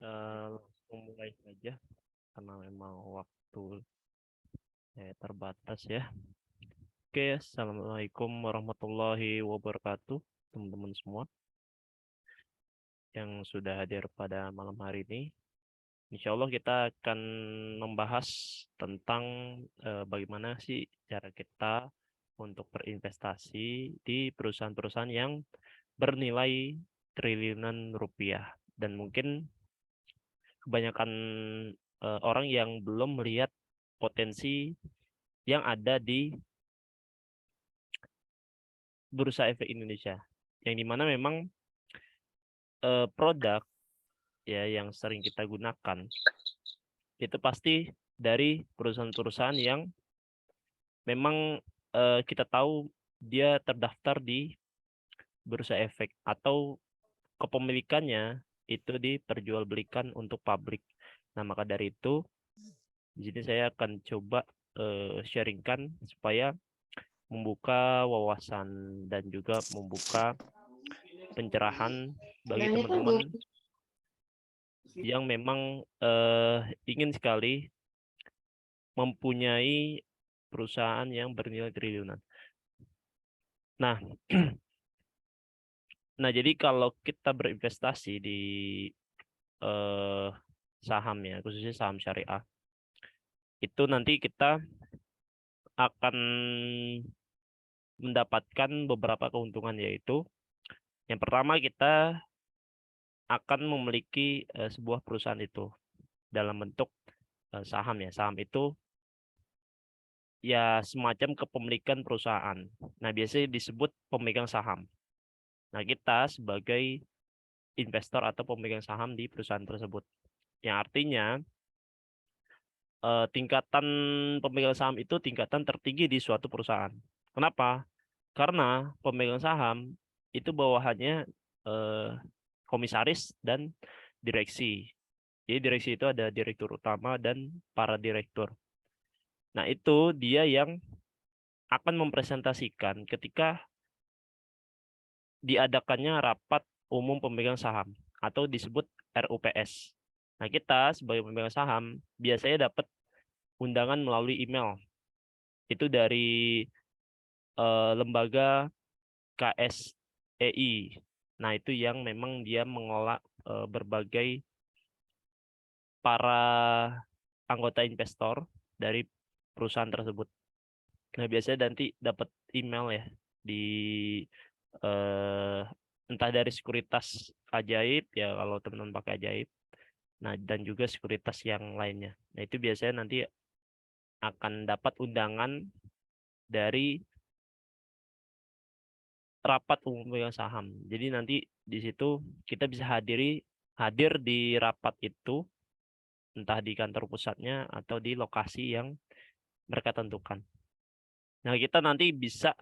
Langsung mulai saja karena memang waktu terbatas ya. Oke, assalamualaikum warahmatullahi wabarakatuh, teman-teman semua yang sudah hadir pada malam hari ini. Insya Allah kita akan membahas tentang bagaimana sih cara kita untuk berinvestasi di perusahaan-perusahaan yang bernilai triliunan rupiah. Dan mungkin kebanyakan orang yang belum melihat potensi yang ada di Bursa Efek Indonesia, yang dimana memang produk ya yang sering kita gunakan itu pasti dari perusahaan-perusahaan yang memang kita tahu dia terdaftar di Bursa Efek atau kepemilikannya itu diperjualbelikan untuk publik. Nah, maka dari itu di sini saya akan coba sharingkan supaya membuka wawasan dan juga membuka pencerahan bagi teman-teman yang memang ingin sekali mempunyai perusahaan yang bernilai triliunan. Nah, nah jadi kalau kita berinvestasi di saham ya, khususnya saham syariah, itu nanti kita akan mendapatkan beberapa keuntungan, yaitu yang pertama kita akan memiliki sebuah perusahaan itu dalam bentuk saham ya. Saham itu ya semacam kepemilikan perusahaan. Nah, biasanya disebut pemegang saham. Nah, kita sebagai investor atau pemegang saham di perusahaan tersebut. Yang artinya tingkatan pemegang saham itu tingkatan tertinggi di suatu perusahaan. Kenapa? Karena pemegang saham itu bawahannya komisaris dan direksi. Jadi direksi itu ada direktur utama dan para direktur. Nah, itu dia yang akan mempresentasikan ketika diadakannya rapat umum pemegang saham atau disebut RUPS. Nah, kita sebagai pemegang saham biasanya dapat undangan melalui email. Itu dari lembaga KSEI. Nah, itu yang memang dia mengolah berbagai para anggota investor dari perusahaan tersebut. Nah, biasanya nanti dapat email ya di entah dari sekuritas ajaib ya kalau teman-teman pakai ajaib. Nah, dan juga sekuritas yang lainnya. Nah, itu biasanya nanti akan dapat undangan dari rapat umum pemegang saham. Jadi nanti di situ kita bisa hadir di rapat itu entah di kantor pusatnya atau di lokasi yang mereka tentukan. Nah, kita nanti bisa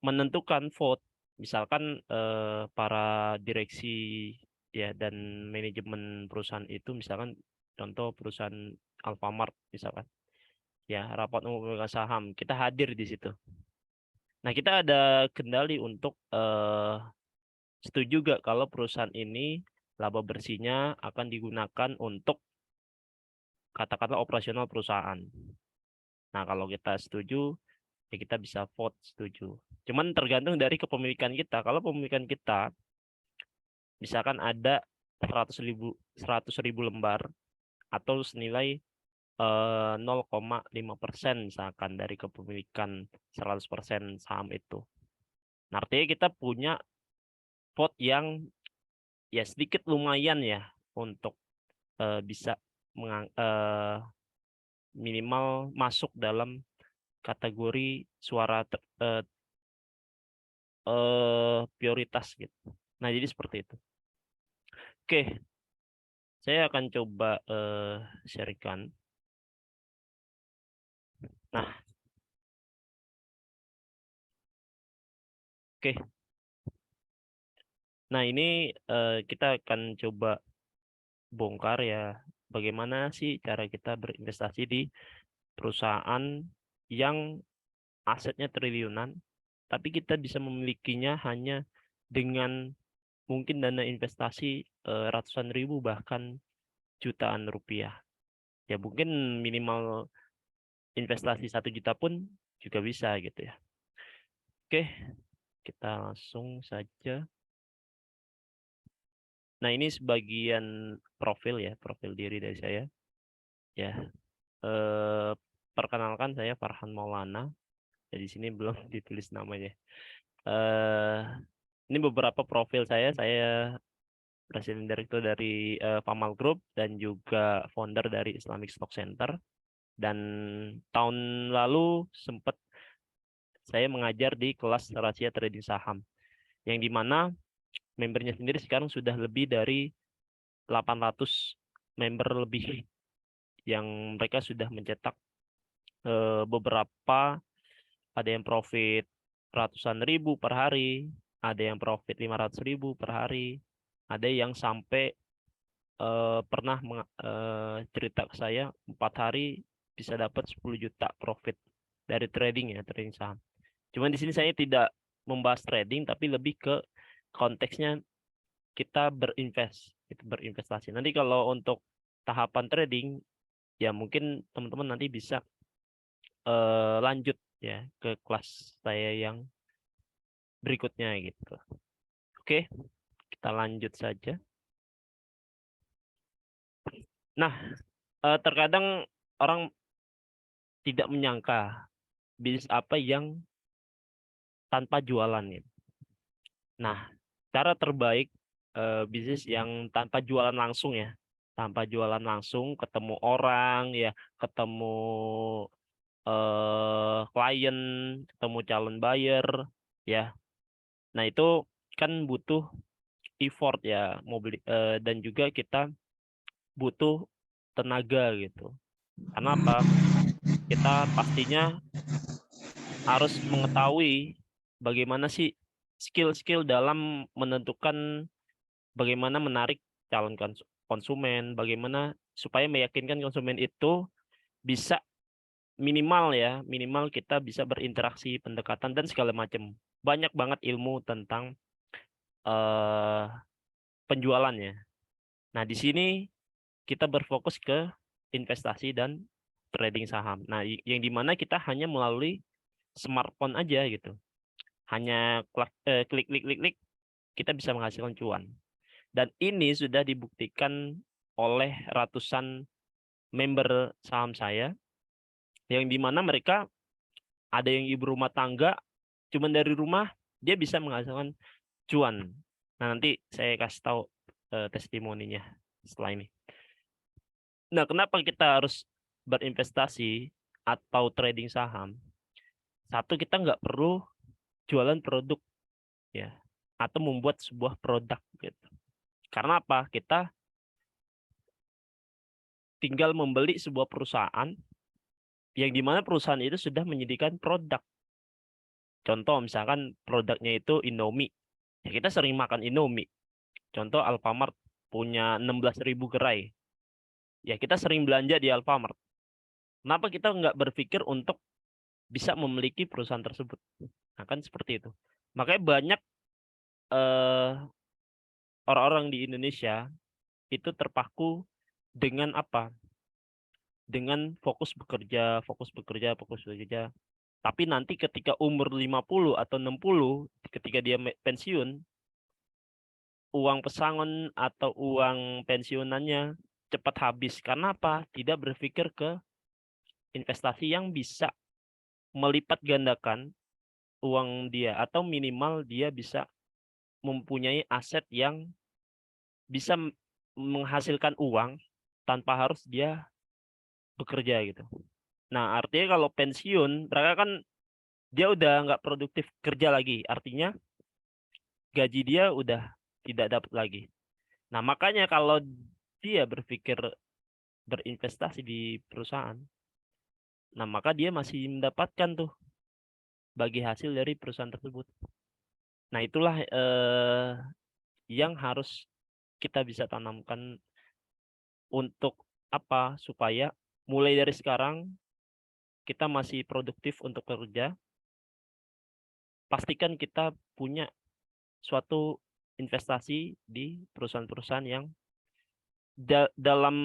menentukan vote, misalkan para direksi ya dan manajemen perusahaan itu, misalkan contoh perusahaan Alfamart misalkan, ya rapat umum pemegang saham kita hadir di situ. Nah, kita ada kendali untuk setuju gak kalau perusahaan ini laba bersihnya akan digunakan untuk katakanlah operasional perusahaan. Nah, kalau kita setuju, ya kita bisa vote setuju. Cuman tergantung dari kepemilikan kita. Kalau pemilikan kita, misalkan ada 100.000 lembar atau senilai 0,5% misalkan dari kepemilikan 100% saham itu. Nah, artinya kita punya vote yang ya sedikit lumayan ya untuk bisa minimal masuk dalam kategori suara prioritas gitu. Nah, jadi seperti itu. Oke, saya akan coba sharingkan. Nah, oke. Nah, ini kita akan coba bongkar ya bagaimana sih cara kita berinvestasi di perusahaan yang asetnya triliunan, tapi kita bisa memilikinya hanya dengan mungkin dana investasi ratusan ribu bahkan jutaan rupiah. Ya mungkin minimal investasi 1 juta pun juga bisa gitu ya. Oke, kita langsung saja. Nah, ini sebagian profil ya, profil diri dari saya. Ya, perkenalkan saya Farhan Maulana. Ya, di sini belum ditulis namanya. Ini beberapa profil saya. Saya Presiden Direktur dari Famal Group dan juga founder dari Islamic Stock Center. Dan tahun lalu sempat saya mengajar di kelas rahasia trading saham, yang dimana membernya sendiri sekarang sudah lebih dari 800 member lebih, yang mereka sudah mencetak beberapa, ada yang profit ratusan ribu per hari, ada yang profit 500 ribu per hari, ada yang sampai pernah cerita ke saya 4 hari bisa dapat 10 juta profit dari trading ya, trading saham. Cuman di sini saya tidak membahas trading, tapi lebih ke konteksnya kita berinvestasi. Nanti kalau untuk tahapan trading, ya mungkin teman-teman nanti bisa lanjut ya ke kelas saya yang berikutnya gitu. Oke, kita lanjut saja. Nah, terkadang orang tidak menyangka bisnis apa yang tanpa jualan ya. Nah, cara terbaik bisnis yang tanpa jualan langsung ya, tanpa jualan langsung, ketemu orang ya, ketemu klien, ketemu calon buyer ya. Nah, itu kan butuh effort ya, dan juga kita butuh tenaga gitu. Karena apa? Kita pastinya harus mengetahui bagaimana sih skill-skill dalam menentukan bagaimana menarik calon konsumen, bagaimana supaya meyakinkan konsumen itu bisa minimal kita bisa berinteraksi, pendekatan dan segala macam. Banyak banget ilmu tentang eh penjualannya. Nah, di sini kita berfokus ke investasi dan trading saham. Nah, yang dimana kita hanya melalui smartphone aja gitu. Hanya klik klik klik klik kita bisa menghasilkan cuan. Dan ini sudah dibuktikan oleh ratusan member saham saya, yang dimana mereka ada yang ibu rumah tangga, cuman dari rumah dia bisa menghasilkan cuan. Nah, nanti saya kasih tahu testimoninya setelah ini. Nah, kenapa kita harus berinvestasi atau trading saham? Satu, kita nggak perlu jualan produk ya, atau membuat sebuah produk gitu. Karena apa? Kita tinggal membeli sebuah perusahaan yang dimana perusahaan itu sudah menyediakan produk. Contoh misalkan produknya itu Indomie. Ya, kita sering makan Indomie. Contoh Alfamart punya 16.000 gerai. Ya, kita sering belanja di Alfamart. Kenapa kita nggak berpikir untuk bisa memiliki perusahaan tersebut? Nah, kan seperti itu. Makanya banyak orang-orang di Indonesia itu terpaku dengan apa? Dengan fokus bekerja, fokus bekerja, fokus bekerja. Tapi nanti ketika umur 50 atau 60, ketika dia pensiun, uang pesangon atau uang pensiunannya cepat habis. Karena apa? Tidak berpikir ke investasi yang bisa melipat gandakan uang dia, atau minimal dia bisa mempunyai aset yang bisa menghasilkan uang tanpa harus dia bekerja gitu. Nah, artinya kalau pensiun, mereka kan dia udah nggak produktif kerja lagi. Artinya gaji dia udah tidak dapat lagi. Nah, makanya kalau dia berpikir berinvestasi di perusahaan, nah maka dia masih mendapatkan tuh bagi hasil dari perusahaan tersebut. Nah, itulah yang harus kita bisa tanamkan untuk apa? Supaya mulai dari sekarang kita masih produktif untuk kerja. Pastikan kita punya suatu investasi di perusahaan-perusahaan yang dalam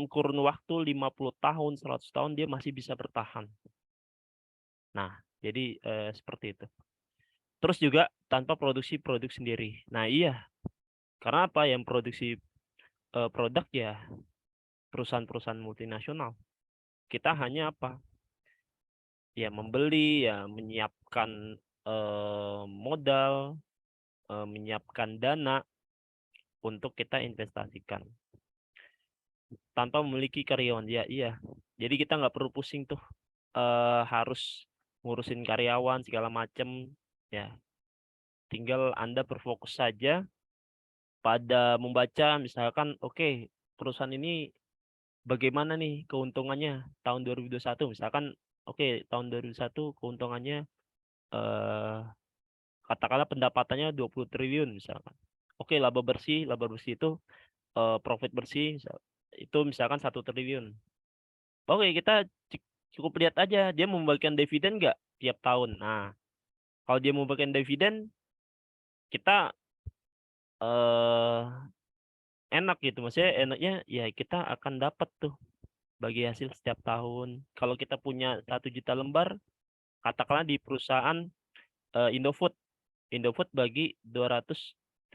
kurun waktu 50 tahun, 100 tahun dia masih bisa bertahan. Nah, jadi seperti itu. Terus juga tanpa produksi produk sendiri. Nah, iya. Karena apa? Yang produksi produk ya perusahaan-perusahaan multinasional. Kita hanya apa? Ya membeli, ya menyiapkan modal, menyiapkan dana untuk kita investasikan tanpa memiliki karyawan. Ya, iya. Jadi kita nggak perlu pusing tuh harus ngurusin karyawan segala macem. Ya, tinggal Anda berfokus saja pada membaca misalkan oke, perusahaan ini bagaimana nih keuntungannya tahun 2021 misalkan oke, tahun 2021 keuntungannya eh katakanlah pendapatannya 20 triliun misalkan. Oke, laba bersih itu profit bersih itu misalkan 1 triliun. Oke, kita cukup lihat aja dia membagikan dividen nggak tiap tahun. Nah, kalau dia membagikan dividen, kita eh enak gitu. Maksudnya enaknya ya kita akan dapat tuh bagi hasil setiap tahun. Kalau kita punya 1 juta lembar, katakanlah di perusahaan Indofood, Indofood bagi 278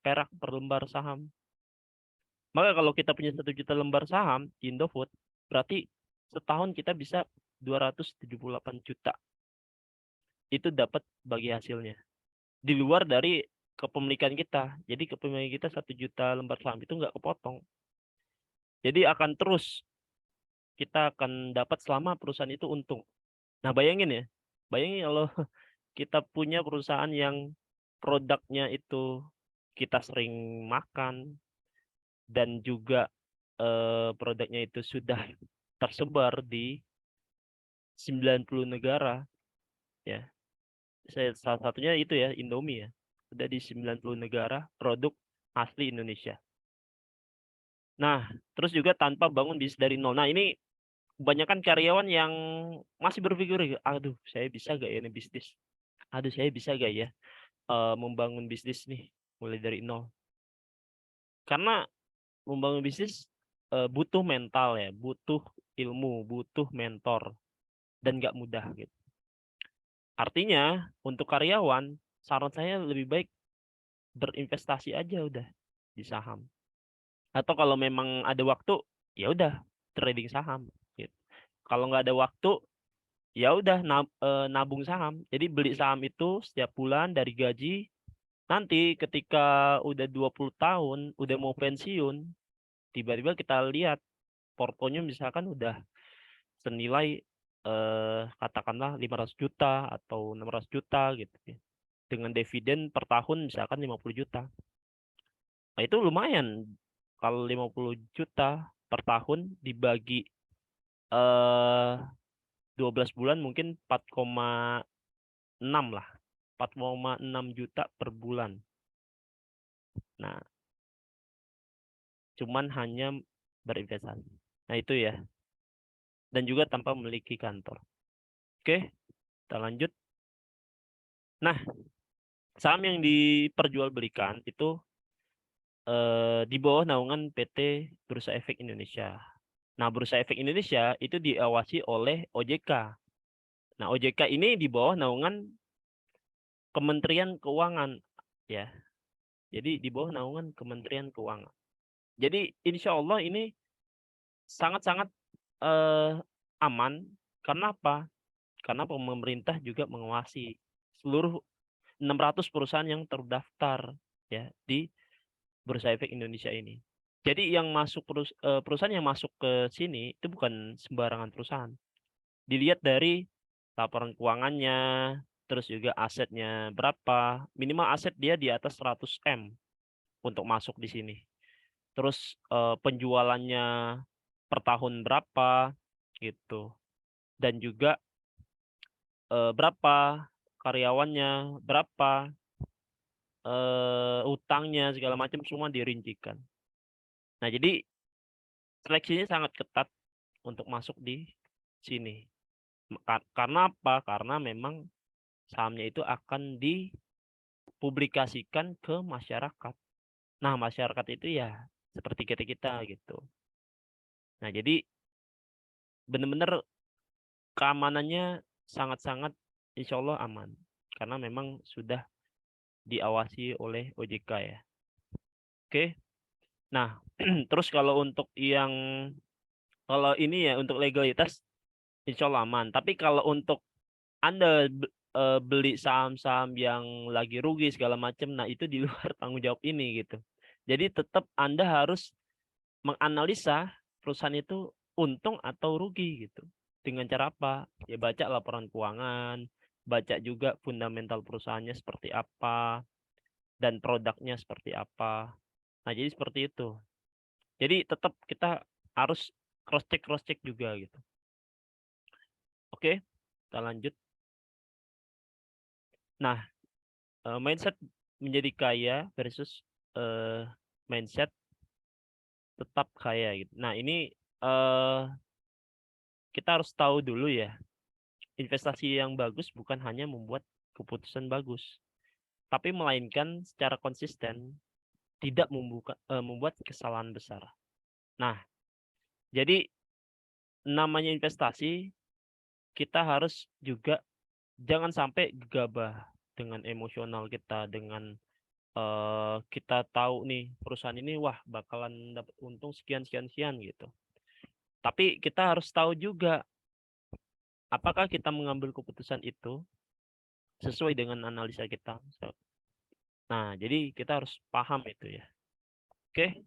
perak per lembar saham. Maka kalau kita punya 1 juta lembar saham di Indofood, berarti setahun kita bisa 278 juta. Itu dapat bagi hasilnya. Di luar dari kepemilikan kita. Jadi kepemilikan kita 1 juta lembar saham itu nggak kepotong. Jadi akan terus kita akan dapat selama perusahaan itu untung. Nah, bayangin ya. Bayangin kalau kita punya perusahaan yang produknya itu kita sering makan dan juga produknya itu sudah tersebar di 90 negara ya. Salah satunya itu ya Indomie ya. Sudah di 90 negara produk asli Indonesia. Nah, terus juga tanpa bangun bisnis dari nol. Nah, ini kebanyakan karyawan yang masih berpikir, aduh, saya bisa gak ya ini bisnis? Aduh, saya bisa gak ya membangun bisnis nih mulai dari nol? Karena membangun bisnis butuh mental ya, butuh ilmu, butuh mentor dan gak mudah gitu. Artinya untuk karyawan, saran saya lebih baik berinvestasi aja udah di saham. Atau kalau memang ada waktu, ya udah trading saham. Gitu. Kalau nggak ada waktu, ya udah nabung saham. Jadi beli saham itu setiap bulan dari gaji. Nanti ketika udah 20 tahun, udah mau pensiun, tiba-tiba kita lihat portonya misalkan udah senilai katakanlah 500 juta atau 600 juta gitu ya. Dengan dividen per tahun misalkan 50 juta. Nah, itu lumayan. Kalau 50 juta per tahun dibagi 12 bulan mungkin 4,6 lah. 4,6 juta per bulan. Nah, cuman hanya berinvestasi. Nah, itu ya. Dan juga tanpa memiliki kantor. Oke, kita lanjut. Nah, saham yang diperjualbelikan itu di bawah naungan PT Bursa Efek Indonesia. Nah, Bursa Efek Indonesia itu diawasi oleh OJK. Nah, OJK ini di bawah naungan Kementerian Keuangan ya. Jadi di bawah naungan Kementerian Keuangan. Jadi insya Allah ini sangat-sangat aman. Karena apa? Karena pemerintah juga mengawasi seluruh 600 perusahaan yang terdaftar ya di Bursa Efek Indonesia ini. Jadi yang masuk perusahaan yang masuk ke sini itu bukan sembarangan perusahaan. Dilihat dari laporan keuangannya, terus juga asetnya berapa, minimal aset dia di atas 100 M untuk masuk di sini. Terus penjualannya per tahun berapa gitu. Dan juga berapa karyawannya, berapa utangnya segala macam semua dirincikan. Nah, jadi seleksinya sangat ketat untuk masuk di sini. Karena apa? Karena memang sahamnya itu akan publikasikan ke masyarakat. Nah, masyarakat itu ya seperti kita-kita gitu. Nah, jadi benar-benar keamanannya sangat-sangat insya Allah aman. Karena memang sudah diawasi oleh OJK ya. Oke. Nah, terus kalau ini ya untuk legalitas insya Allah aman. Tapi kalau untuk Anda beli saham-saham yang lagi rugi segala macam, nah itu di luar tanggung jawab ini gitu. Jadi tetap Anda harus menganalisa perusahaan itu untung atau rugi gitu. Dengan cara apa? Ya baca laporan keuangan, baca juga fundamental perusahaannya seperti apa, dan produknya seperti apa. Nah, jadi seperti itu. Jadi tetap kita harus cross check juga gitu. Oke, kita lanjut. Nah, mindset menjadi kaya versus mindset tetap kaya gitu. Nah, ini kita harus tahu dulu ya, investasi yang bagus bukan hanya membuat keputusan bagus, tapi melainkan secara konsisten tidak membuat kesalahan besar. Nah, jadi namanya investasi kita harus juga jangan sampai gegabah dengan emosional kita, dengan kita tahu nih perusahaan ini wah bakalan dapat untung sekian sekian sekian gitu. Tapi kita harus tahu juga apakah kita mengambil keputusan itu sesuai dengan analisa kita. Nah, jadi kita harus paham itu ya. Oke.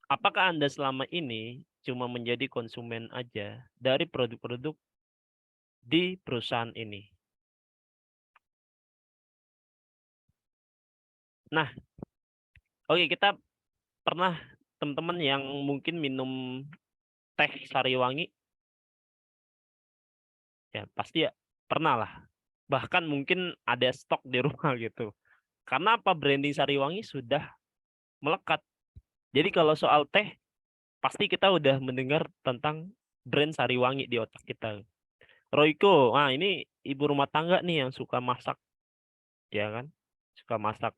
Apakah Anda selama ini cuma menjadi konsumen aja dari produk-produk di perusahaan ini? Nah, oke, kita pernah teman-teman yang mungkin minum teh Sariwangi, ya pasti ya pernah lah. Bahkan mungkin ada stok di rumah gitu. Karena apa? Branding Sariwangi sudah melekat. Jadi kalau soal teh, pasti kita udah mendengar tentang brand Sariwangi di otak kita. Royco, nah ini ibu rumah tangga nih yang suka masak, ya kan? Suka masak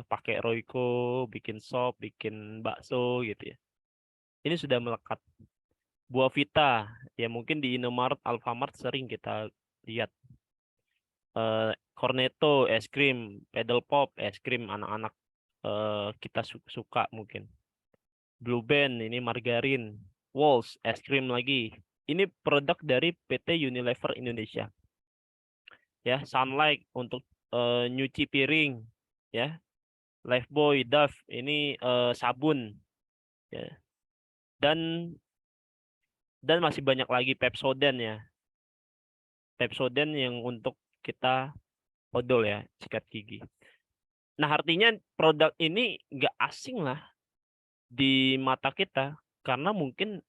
pakai Royco, bikin sop, bikin bakso gitu ya. Ini sudah melekat. Buah Vita, ya mungkin di Indomaret, Alfamart sering kita lihat. Cornetto, es krim, Pedal Pop, es krim anak-anak kita suka mungkin. Blue Band, ini margarin. Walls, es krim lagi. Ini produk dari PT Unilever Indonesia. Ya, Sunlight untuk nyuci piring, ya. Lifebuoy, Dove, ini sabun, ya. Dan masih banyak lagi Pepsodent ya. Pepsodent yang untuk kita odol ya, sikat gigi. Nah, artinya produk ini nggak asing lah di mata kita karena mungkin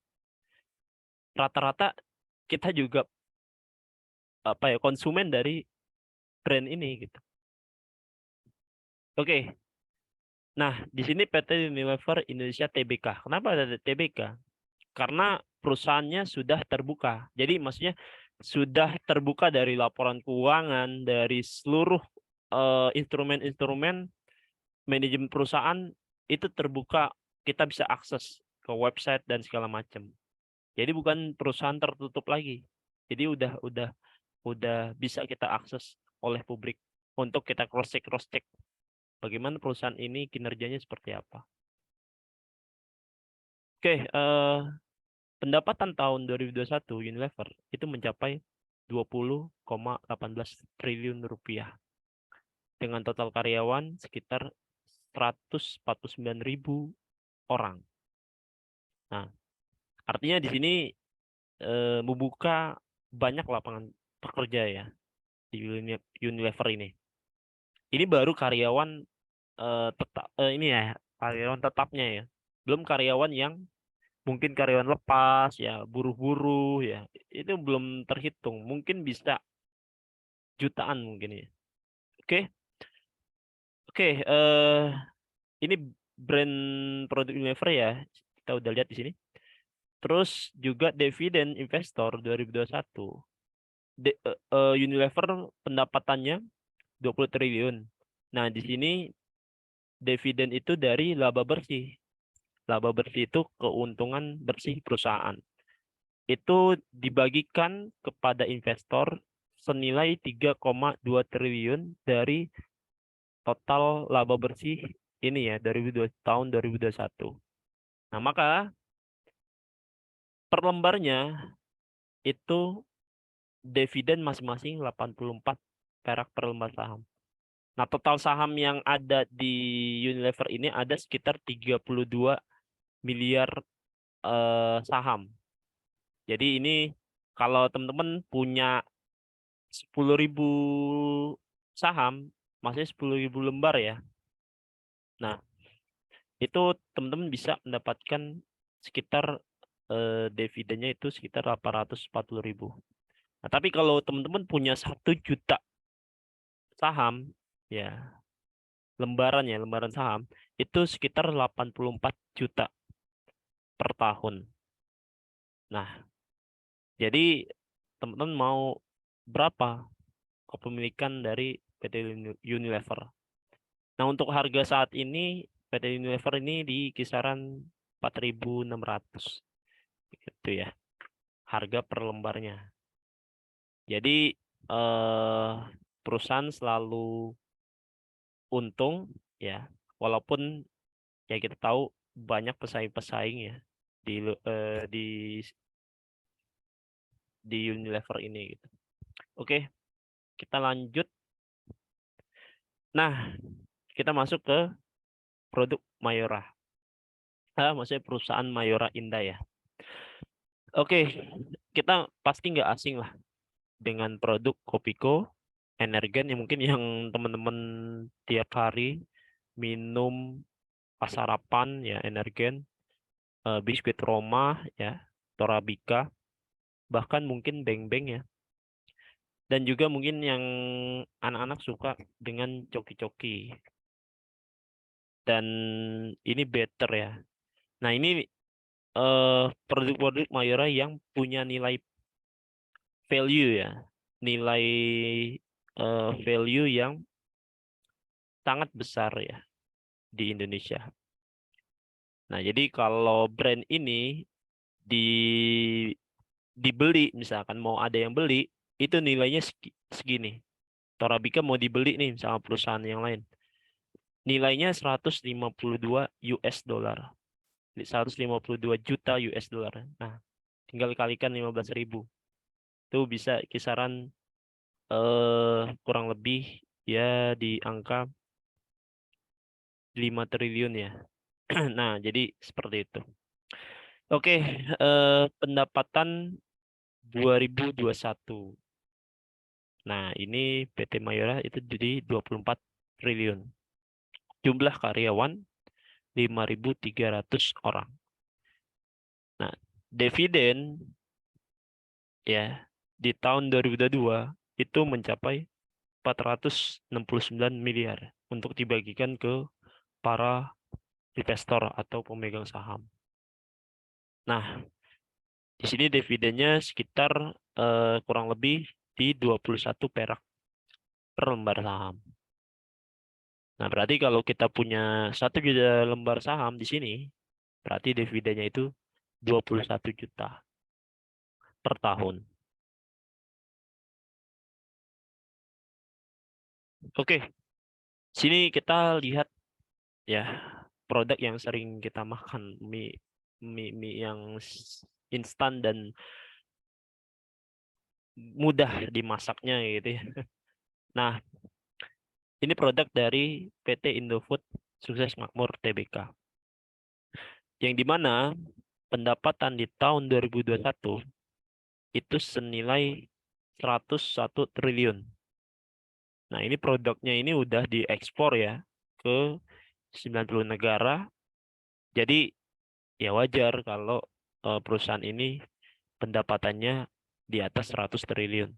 rata-rata kita juga apa ya konsumen dari brand ini gitu. Oke. Nah, di sini PT Unilever Indonesia Tbk. Kenapa ada Tbk? Karena perusahaannya sudah terbuka. Jadi maksudnya sudah terbuka dari laporan keuangan, dari seluruh instrumen-instrumen manajemen perusahaan itu terbuka, kita bisa akses ke website dan segala macam. Jadi bukan perusahaan tertutup lagi. Jadi udah bisa kita akses oleh publik untuk kita cross check bagaimana perusahaan ini kinerjanya seperti apa. Oke, pendapatan tahun 2021 Unilever itu mencapai 20,18 triliun rupiah dengan total karyawan sekitar 149.000 orang. Nah, artinya di sini membuka banyak lapangan pekerja ya di Unilever ini. Ini baru karyawan tetap ini ya karyawan tetapnya ya. Belum karyawan yang mungkin karyawan lepas ya, buruh-buruh ya. Itu belum terhitung. Mungkin bisa jutaan mungkin ya. Oke. Oke, ini brand produk Unilever ya. Kita udah lihat di sini. Terus juga dividen investor 2021 Unilever pendapatannya 20 triliun. Nah, di sini dividen itu dari laba bersih. Laba bersih itu keuntungan bersih perusahaan. Itu dibagikan kepada investor senilai 3,2 triliun dari total laba bersih ini ya dari tahun 2021. Nah, maka per lembarnya itu dividen masing-masing 84 perak per lembar saham. Nah, total saham yang ada di Unilever ini ada sekitar 32 miliar saham. Jadi ini kalau teman-teman punya 10.000 saham, maksudnya 10.000 lembar ya. Nah, itu teman-teman bisa mendapatkan sekitar dividennya itu sekitar 840.000. Nah, tapi kalau teman-teman punya 1 juta saham, ya lembaran saham, itu sekitar 84 juta per tahun. Nah, jadi teman-teman mau berapa kepemilikan dari PT Unilever? Nah, untuk harga saat ini PT Unilever ini di kisaran 4.600 gitu ya. Harga per lembarnya. Jadi perusahaan selalu untung ya, walaupun ya kita tahu banyak pesaing-pesaing ya di Unilever ini gitu. Oke, kita lanjut. Nah, kita masuk ke produk Mayora. Maksudnya perusahaan Mayora Indah ya. Oke, kita pasti nggak asing lah dengan produk Kopiko, Energen yang mungkin yang teman-teman tiap hari minum pas sarapan ya Energen, biskuit Roma ya, Torabika, bahkan mungkin Beng-Beng ya. Dan juga mungkin yang anak-anak suka dengan coki-coki. Dan ini better ya. Nah, ini produk-produk Mayora yang punya nilai value ya. Nilai value yang sangat besar ya di Indonesia. Nah, jadi kalau brand ini di dibeli misalkan mau ada yang beli itu nilainya segini. Torabika mau dibeli nih sama perusahaan yang lain. Nilainya 152 US dollar. 152 juta US dollar. Nah, tinggal kalikan 15.000. Itu bisa kisaran kurang lebih ya di angka 5 triliun ya. Nah, jadi seperti itu. Oke, pendapatan 2021. Nah, ini PT Mayora itu jadi 24 triliun. Jumlah karyawan 5.300 orang. Nah, dividen ya di tahun 2022 itu mencapai 469 miliar untuk dibagikan ke para investor atau pemegang saham. Nah, di sini dividennya sekitar kurang lebih di 21 perak per lembar saham. Nah, berarti kalau kita punya 1 juta lembar saham di sini, berarti dividennya itu 21 juta per tahun. Oke, sini kita lihat ya produk yang sering kita makan, mie yang instan dan mudah dimasaknya gitu ya. Nah, ini produk dari PT Indofood Sukses Makmur Tbk. Yang dimana pendapatan di tahun 2021 itu senilai 101 triliun. Nah, ini produknya ini udah diekspor ya ke 90 negara. Jadi ya wajar kalau perusahaan ini pendapatannya di atas 100 triliun.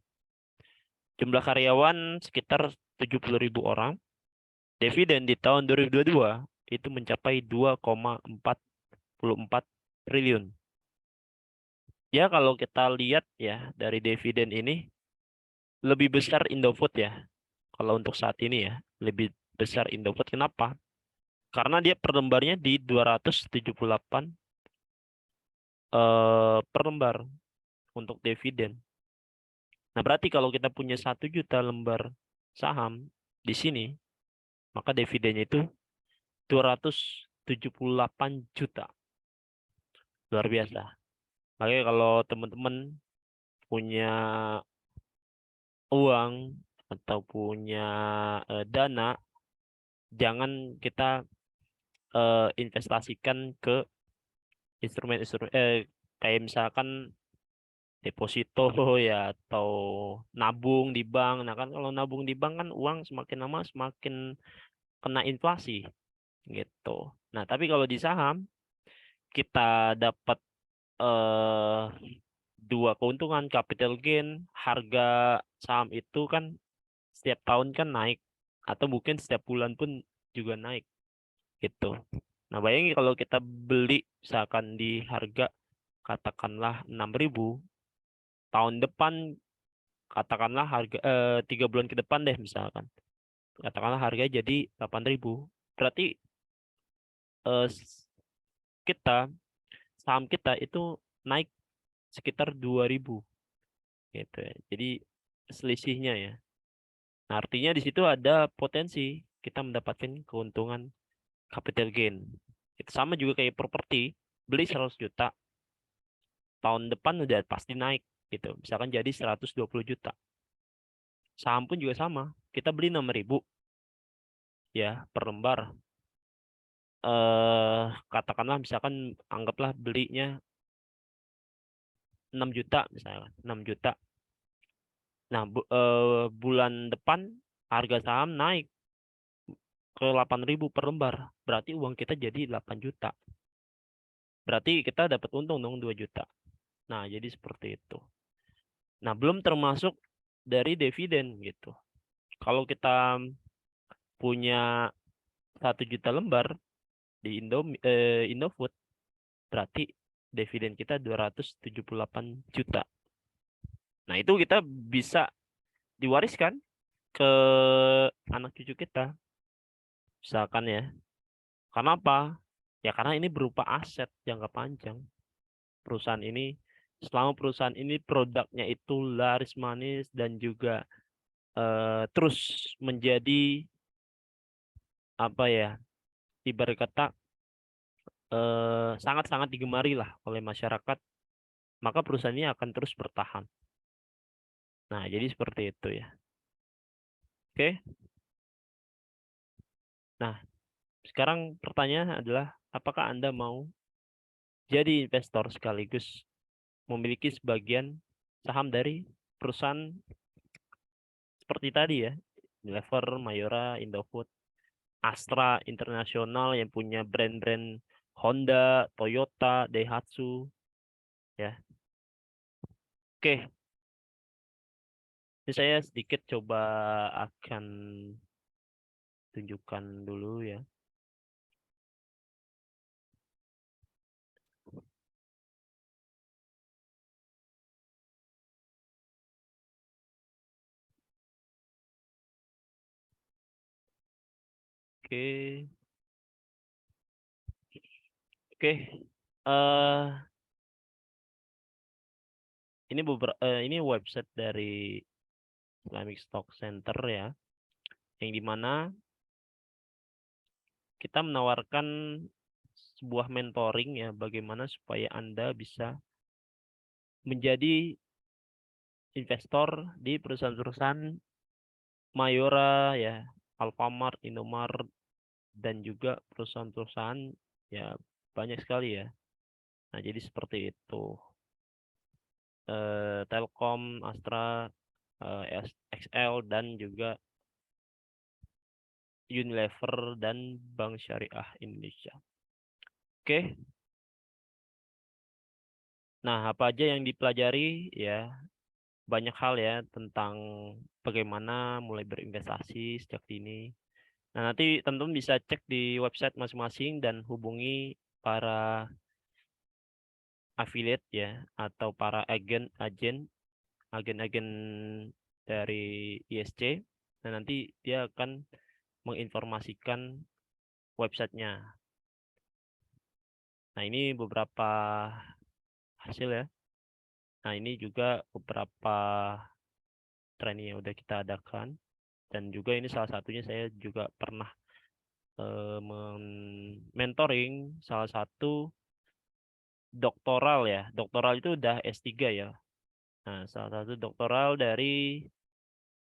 Jumlah karyawan sekitar 70.000 orang. Dividen di tahun 2022 itu mencapai 2,44 triliun. Ya, kalau kita lihat ya dari dividen ini lebih besar Indofood ya. Kalau untuk saat ini ya, lebih besar Indofood. Kenapa? Karena dia per lembarnya di 278 per lembar untuk dividen. Nah, berarti kalau kita punya 1 juta lembar saham di sini, maka dividennya itu 278 juta. Luar biasa. Makanya kalau teman-teman punya uang atau punya dana, jangan kita investasikan ke instrumen-instrumen kayak misalkan deposito ya atau nabung di bank. Nah kan kalau nabung di bank kan uang semakin lama semakin kena inflasi gitu. Nah tapi kalau di saham kita dapat eh, dua keuntungan, capital gain, harga saham itu kan setiap tahun kan naik atau mungkin setiap bulan pun juga naik gitu. Nah bayangin kalau kita beli misalkan di harga katakanlah 6.000, tahun depan katakanlah harga 3 bulan ke depan deh misalkan katakanlah harga jadi 8.000, berarti eh, s- kita saham kita itu naik sekitar 2.000 gitu ya. Jadi selisihnya ya. Nah, artinya di situ ada potensi kita mendapatkan keuntungan capital gain. Itu sama juga kayak properti, beli 100 juta, tahun depan udah pasti naik gitu. Misalkan jadi 120 juta. Saham pun juga sama. Kita beli 6.000 ya per lembar. Katakanlah misalkan anggaplah belinya 6 juta misalkan, 6 juta. Nah, bulan depan harga saham naik ke 8.000 per lembar. Berarti uang kita jadi 8 juta. Berarti kita dapat untung dong 2 juta. Nah, jadi seperti itu. Nah, belum termasuk dari dividen gitu. Kalau kita punya 1 juta lembar di Indofood, berarti dividen kita 278 juta. Nah, itu kita bisa diwariskan ke anak cucu kita. Misalkan ya. Karena apa? Ya karena ini berupa aset jangka panjang. Perusahaan ini, selama perusahaan ini produknya itu laris manis dan juga terus menjadi apa ya, ibarat kata sangat-sangat digemari lah oleh masyarakat, maka perusahaan ini akan terus bertahan. Nah, jadi seperti itu ya. Oke. Nah, sekarang pertanyaan adalah apakah Anda mau jadi investor sekaligus memiliki sebagian saham dari perusahaan seperti tadi ya, Unilever, Mayora, Indofood, Astra Internasional yang punya brand-brand Honda, Toyota, Daihatsu, ya. Oke, ini saya sedikit coba akan tunjukkan dulu ya. Oke, oke. Ini ini website dari Islamic Stock Center ya, yang dimana kita menawarkan sebuah mentoring ya, bagaimana supaya Anda bisa menjadi investor di perusahaan-perusahaan Mayora ya, Alfamart, Indomart, dan juga perusahaan-perusahaan ya banyak sekali ya. Nah, jadi seperti itu. Telkom, Astra, XL, dan juga Unilever dan Bank Syariah Indonesia. Oke, nah apa aja yang dipelajari ya, banyak hal ya tentang bagaimana mulai berinvestasi sejak dini. Nah, nanti teman-teman bisa cek di website masing-masing dan hubungi para affiliate ya atau para agen-agen dari ISC. Nah, nanti dia akan menginformasikan websitenya. Nah, ini beberapa hasil ya. Nah, ini juga beberapa training yang udah kita adakan. Dan juga ini salah satunya saya juga pernah mentoring salah satu doktoral ya. Doktoral itu udah S3 ya. Nah, salah satu doktoral dari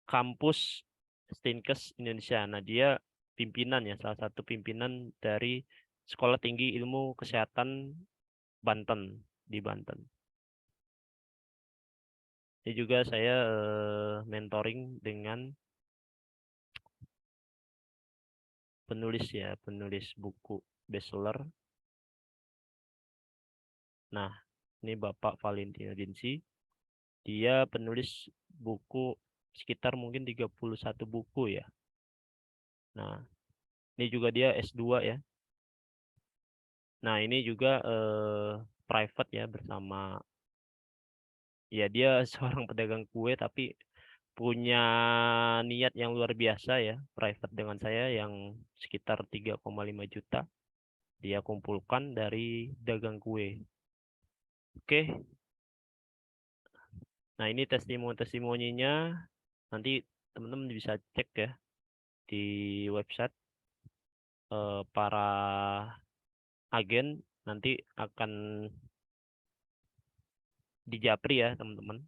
kampus Stinkes Indonesia. Nah, dia pimpinan ya, salah satu pimpinan dari Sekolah Tinggi Ilmu Kesehatan Banten di Banten. Ini juga saya mentoring dengan penulis ya, penulis buku bestseller. Nah, ini Bapak Valentino Dinsi. Dia penulis buku sekitar mungkin 31 buku ya. Nah, ini juga dia S2 ya. Nah, ini juga private ya bersama ya dia seorang pedagang kue tapi punya niat yang luar biasa ya, private dengan saya yang sekitar 3,5 juta dia kumpulkan dari dagang kue. Oke. Nah, ini testimoninya nanti teman-teman bisa cek ya di website para agen nanti akan dijapri ya teman-teman.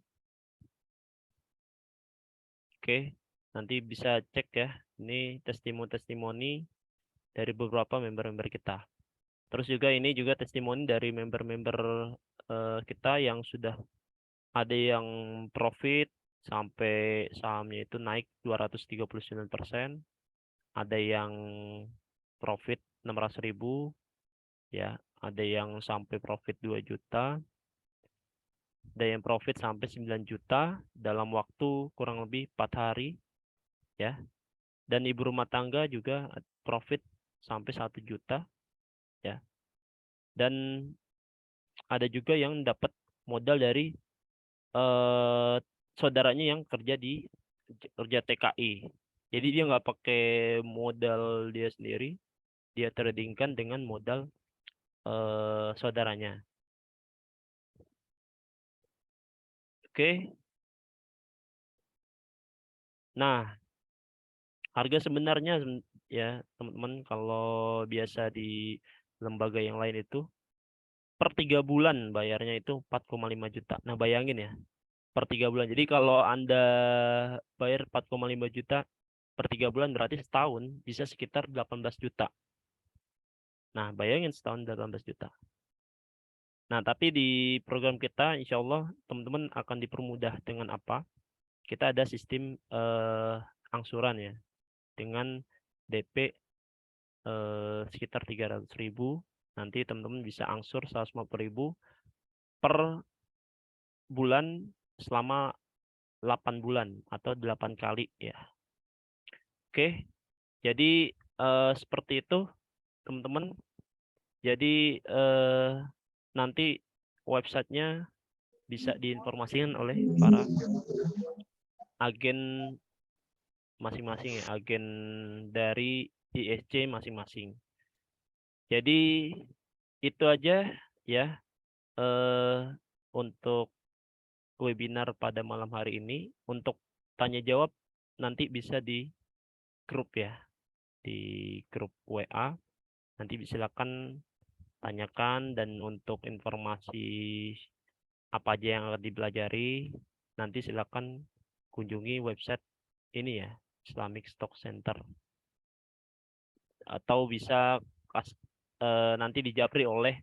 Oke, nanti bisa cek ya. Ini testimoni dari beberapa member-member kita. Terus juga ini juga testimoni dari member-member kita yang sudah ada yang profit sampai sahamnya itu naik 239%, ada yang profit 600.000 ya, ada yang sampai profit 2 juta, ada yang profit sampai 9 juta dalam waktu kurang lebih 4 hari ya. Dan ibu rumah tangga juga profit sampai 1 juta ya. Dan ada juga yang dapat modal dari eh, saudaranya yang kerja TKI. Jadi dia nggak pakai modal dia sendiri, dia tradingkan dengan modal saudaranya. Oke. Nah, harga sebenarnya ya teman-teman kalau biasa di lembaga yang lain itu per 3 bulan bayarnya itu 4,5 juta. Nah, bayangin ya, per 3 bulan. Jadi kalau Anda bayar 4,5 juta per 3 bulan berarti setahun bisa sekitar 18 juta. Nah, bayangin setahun 18 juta. Nah, tapi di program kita insya Allah teman-teman akan dipermudah dengan apa? Kita ada sistem angsuran ya dengan DP sekitar 300.000. Nanti teman-teman bisa angsur 150.000 per bulan selama 8 bulan atau 8 kali ya. Oke, jadi seperti itu teman-teman. Jadi nanti websitenya bisa diinformasikan oleh para agen masing-masing ya, agen dari ISC masing-masing. Jadi itu aja ya untuk webinar pada malam hari ini. Untuk tanya jawab nanti bisa di grup ya, di grup WA. Nanti silakan tanyakan, dan untuk informasi apa aja yang akan dipelajari nanti silakan kunjungi website ini ya, Islamic Stock Center, atau bisa nanti dijapri oleh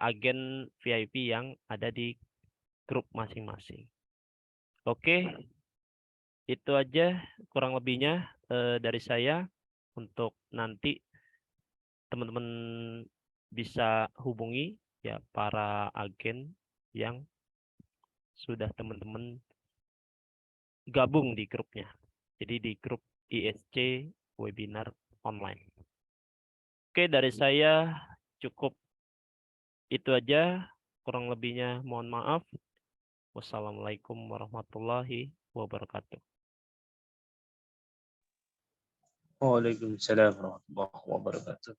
agen VIP yang ada di grup masing-masing. Oke, itu aja kurang lebihnya dari saya. Untuk nanti teman-teman bisa hubungi ya para agen yang sudah teman-teman gabung di grupnya. Jadi di grup ISC webinar online. Oke, dari saya cukup itu aja. Kurang lebihnya mohon maaf. Wassalamualaikum warahmatullahi wabarakatuh. Waalaikumsalam warahmatullahi wabarakatuh.